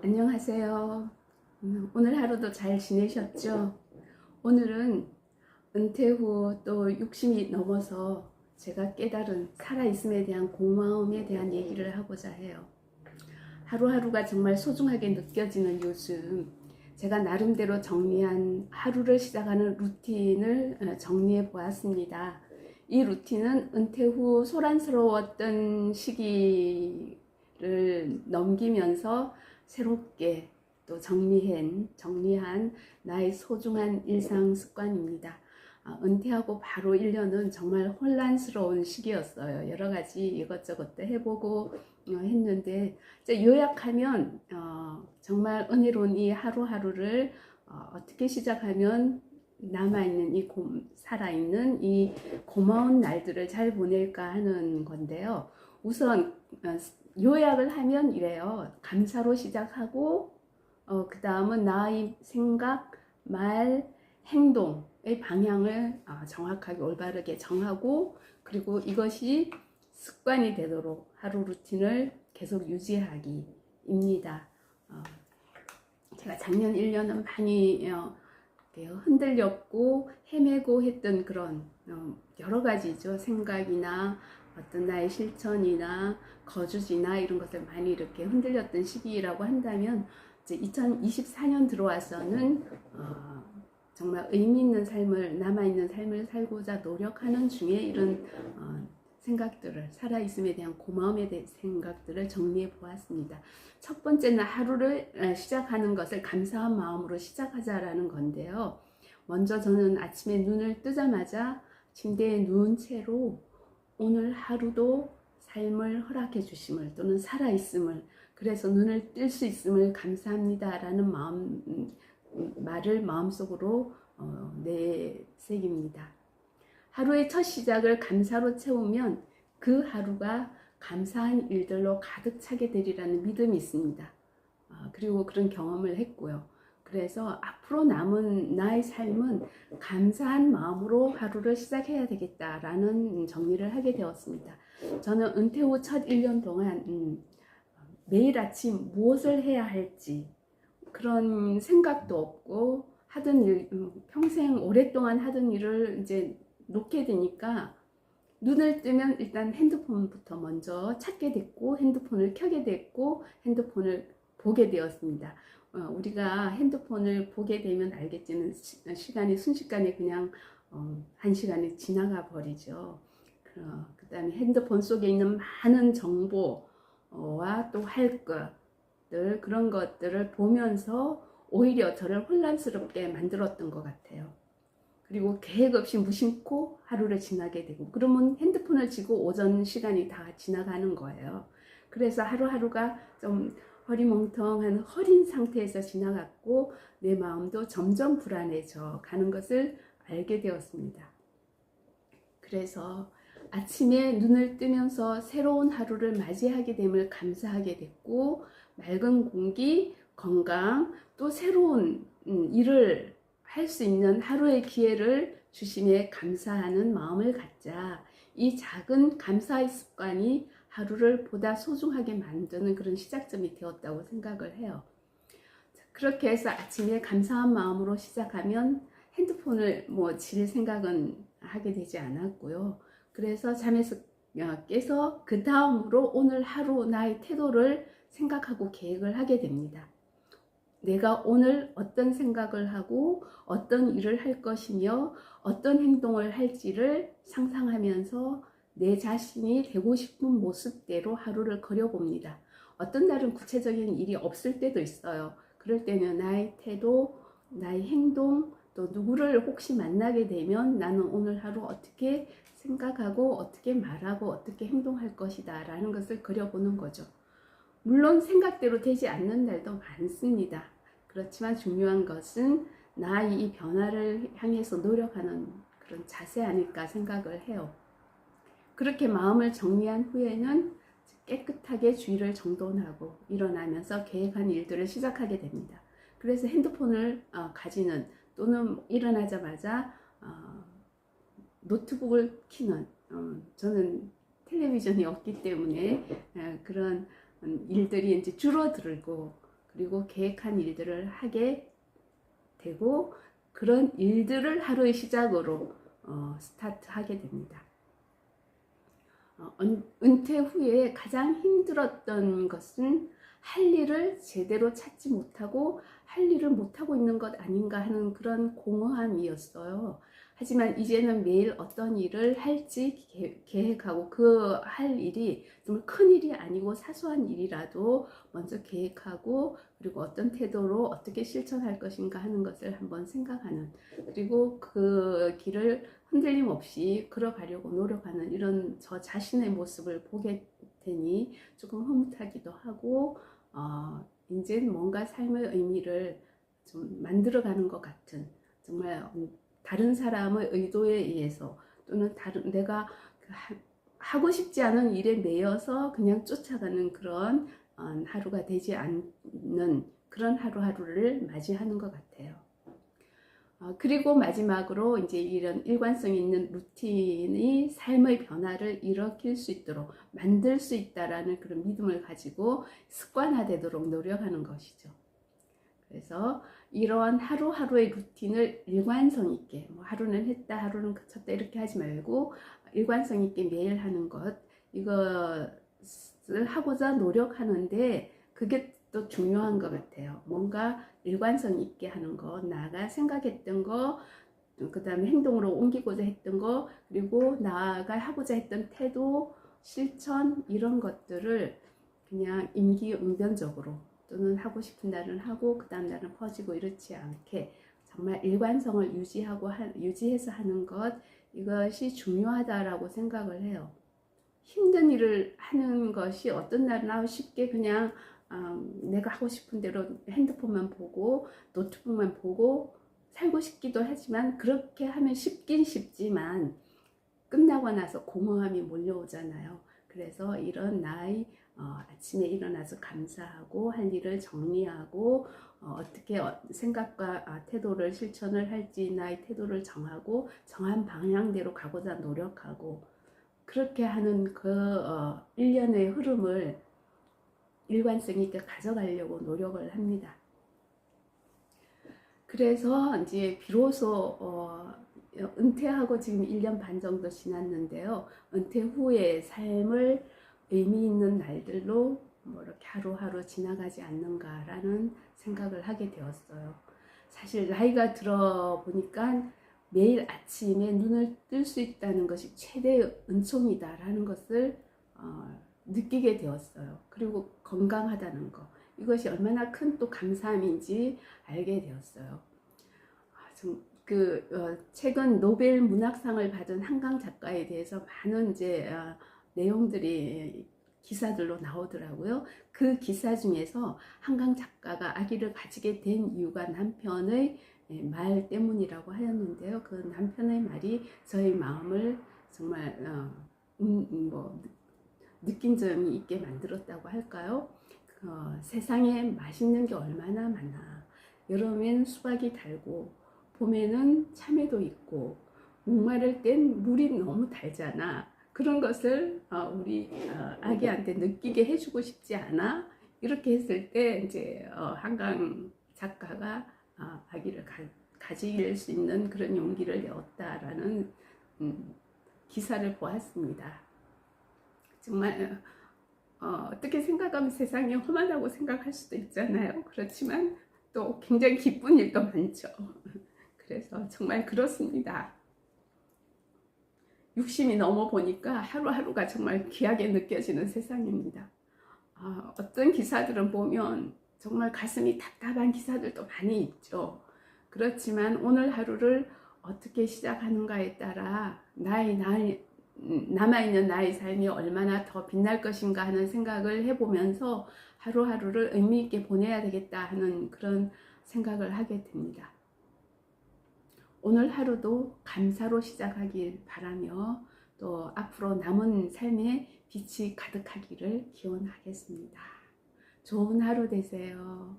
안녕하세요. 오늘 하루도 잘 지내셨죠? 오늘은 은퇴 후 또 60이 넘어서 제가 깨달은 살아있음에 대한 고마움에 대한 얘기를 하고자 해요. 하루하루가 정말 소중하게 느껴지는 요즘, 제가 나름대로 정리한 하루를 시작하는 루틴을 정리해 보았습니다. 이 루틴은 은퇴 후 소란스러웠던 시기를 넘기면서 새롭게 또 정리한 나의 소중한 일상 습관입니다. 은퇴하고 바로 1년은 정말 혼란스러운 시기였어요. 여러 가지 이것저것도 해보고 했는데, 이제 요약하면 정말 은혜로운 이 하루하루를 어떻게 시작하면 남아있는 살아있는 이 고마운 날들을 잘 보낼까 하는 건데요. 우선 요약을 하면 이래요. 감사로 시작하고 그 다음은 나의 생각, 말, 행동의 방향을 정확하게 올바르게 정하고, 그리고 이것이 습관이 되도록 하루 루틴을 계속 유지하기입니다. 제가 작년 1년은 많이 흔들렸고 헤매고 했던 그런 여러 가지죠. 생각이나 어떤 나의 실천이나 거주지나 이런 것을 많이 이렇게 흔들렸던 시기라고 한다면, 이제 2024년 들어와서는 정말 의미 있는 삶을, 남아있는 삶을 살고자 노력하는 중에 이런 생각들을, 살아있음에 대한 고마움에 대한 생각들을 정리해 보았습니다. 첫 번째는 하루를 시작하는 것을 감사한 마음으로 시작하자라는 건데요. 먼저 저는 아침에 눈을 뜨자마자 침대에 누운 채로 오늘 하루도 삶을 허락해 주심을, 또는 살아있음을, 그래서 눈을 뜰 수 있음을 감사합니다 라는 말을 마음속으로 내새깁니다. 하루의 첫 시작을 감사로 채우면 그 하루가 감사한 일들로 가득 차게 되리라는 믿음이 있습니다. 그리고 그런 경험을 했고요. 그래서 앞으로 남은 나의 삶은 감사한 마음으로 하루를 시작해야 되겠다라는 정리를 하게 되었습니다. 저는 은퇴 후 첫 1년 동안 매일 아침 무엇을 해야 할지 그런 생각도 없고, 하던 일, 평생 오랫동안 하던 일을 이제 놓게 되니까 눈을 뜨면 일단 핸드폰부터 먼저 찾게 됐고, 핸드폰을 켜게 됐고, 핸드폰을 보게 되었습니다. 우리가 핸드폰을 보게 되면 알겠지만 시간이 순식간에 그냥 한 시간이 지나가 버리죠. 그 다음에 핸드폰 속에 있는 많은 정보와 또 할 것들, 그런 것들을 보면서 오히려 저를 혼란스럽게 만들었던 것 같아요. 그리고 계획 없이 무심코 하루를 지나게 되고, 그러면 핸드폰을 쥐고 오전 시간이 다 지나가는 거예요. 그래서 하루하루가 좀 허리멍텅한 허린 상태에서 지나갔고, 내 마음도 점점 불안해져 가는 것을 알게 되었습니다. 그래서 아침에 눈을 뜨면서 새로운 하루를 맞이하게 됨을 감사하게 됐고, 맑은 공기, 건강, 또 새로운 일을 할 수 있는 하루의 기회를 주심에 감사하는 마음을 갖자. 이 작은 감사의 습관이 하루를 보다 소중하게 만드는 그런 시작점이 되었다고 생각을 해요. 그렇게 해서 아침에 감사한 마음으로 시작하면 핸드폰을 질 생각은 하게 되지 않았고요. 그래서 잠에서 깨서 그 다음으로 오늘 하루 나의 태도를 생각하고 계획을 하게 됩니다. 내가 오늘 어떤 생각을 하고 어떤 일을 할 것이며 어떤 행동을 할지를 상상하면서 내 자신이 되고 싶은 모습대로 하루를 그려봅니다. 어떤 날은 구체적인 일이 없을 때도 있어요. 그럴 때는 나의 태도, 나의 행동, 또 누구를 혹시 만나게 되면 나는 오늘 하루 어떻게 생각하고 어떻게 말하고 어떻게 행동할 것이다 라는 것을 그려보는 거죠. 물론 생각대로 되지 않는 날도 많습니다. 그렇지만 중요한 것은 나의 이 변화를 향해서 노력하는 그런 자세 아닐까 생각을 해요. 그렇게 마음을 정리한 후에는 깨끗하게 주의를 정돈하고 일어나면서 계획한 일들을 시작하게 됩니다. 그래서 핸드폰을 가지는, 또는 일어나자마자 노트북을 켜는, 저는 텔레비전이 없기 때문에 그런 일들이 이제 줄어들고, 그리고 계획한 일들을 하게 되고 그런 일들을 하루의 시작으로 스타트하게 됩니다. 은퇴 후에 가장 힘들었던 것은 할 일을 제대로 찾지 못하고 할 일을 못하고 있는 것 아닌가 하는 그런 공허함이었어요. 하지만 이제는 매일 어떤 일을 할지 계획하고 그 할 일이 정말 큰 일이 아니고 사소한 일이라도 먼저 계획하고 그리고 어떤 태도로 어떻게 실천할 것인가 하는 것을 한번 생각하는, 그리고 그 길을 흔들림 없이 걸어가려고 노력하는 이런 저 자신의 모습을 보게 되니 조금 흐뭇하기도 하고 이제 뭔가 삶의 의미를 좀 만들어가는 것 같은, 정말 다른 사람의 의도에 의해서 또는 내가 하고 싶지 않은 일에 매여서 그냥 쫓아가는 그런 하루가 되지 않는 그런 하루하루를 맞이하는 것 같아요. 그리고 마지막으로 이제 이런 일관성 있는 루틴이 삶의 변화를 일으킬 수 있도록 만들 수 있다라는 그런 믿음을 가지고 습관화되도록 노력하는 것이죠. 그래서 이러한 하루하루의 루틴을 일관성 있게, 뭐 하루는 했다 하루는 그쳤다 이렇게 하지 말고 일관성 있게 매일 하는 것, 이것을 하고자 노력하는데 그게 또 중요한 것 같아요. 뭔가 일관성 있게 하는 거, 나가 생각했던 거, 그 다음에 행동으로 옮기고자 했던 거, 그리고 나가 하고자 했던 태도, 실천 이런 것들을 그냥 임기응변적으로 또는 하고 싶은 날은 하고 그 다음 날은 퍼지고 이렇지 않게 정말 일관성을 유지해서 하는 것, 이것이 중요하다라고 생각을 해요. 힘든 일을 하는 것이 어떤 날은 쉽게 그냥 내가 하고 싶은 대로 핸드폰만 보고 노트북만 보고 살고 싶기도 하지만, 그렇게 하면 쉽긴 쉽지만 끝나고 나서 공허함이 몰려오잖아요. 그래서 이런 나의 아침에 일어나서 감사하고 할 일을 정리하고 어떻게 생각과 태도를 실천을 할지 나의 태도를 정하고 정한 방향대로 가고자 노력하고, 그렇게 하는 그 일련의 흐름을 일관성 있게 가져가려고 노력을 합니다. 그래서 이제 비로소 은퇴하고 지금 1년 반 정도 지났는데요. 은퇴 후의 삶을 의미 있는 날들로 뭐 이렇게 하루하루 지나가지 않는가라는 생각을 하게 되었어요. 사실 나이가 들어 보니까 매일 아침에 눈을 뜰 수 있다는 것이 최대의 은총이다라는 것을 느끼게 되었어요. 그리고 건강하다는 거, 이것이 얼마나 큰 또 감사함인지 알게 되었어요. 최근 노벨 문학상을 받은 한강 작가에 대해서 많은 이제 내용들이 기사들로 나오더라고요. 그 기사 중에서 한강 작가가 아기를 가지게 된 이유가 남편의 말 때문이라고 하였는데요. 그 남편의 말이 저의 마음을 정말 느낀 점이 있게 만들었다고 할까요? 세상에 맛있는 게 얼마나 많아. 여름엔 수박이 달고 봄에는 참외도 있고 목마를 땐 물이 너무 달잖아. 그런 것을 우리 아기한테 느끼게 해주고 싶지 않아? 이렇게 했을 때 이제 한강 작가가 아기를 가질 수 있는 그런 용기를 내었다라는 기사를 보았습니다. 정말 어떻게 생각하면 세상이 험하다고 생각할 수도 있잖아요. 그렇지만 또 굉장히 기쁜 일도 많죠. 그래서 정말 그렇습니다. 60이 넘어 보니까 하루하루가 정말 귀하게 느껴지는 세상입니다. 어떤 기사들은 보면 정말 가슴이 답답한 기사들도 많이 있죠. 그렇지만 오늘 하루를 어떻게 시작하는가에 따라 남아있는 나의 삶이 얼마나 더 빛날 것인가 하는 생각을 해보면서 하루하루를 의미 있게 보내야 되겠다 하는 그런 생각을 하게 됩니다. 오늘 하루도 감사로 시작하길 바라며 또 앞으로 남은 삶에 빛이 가득하기를 기원하겠습니다. 좋은 하루 되세요.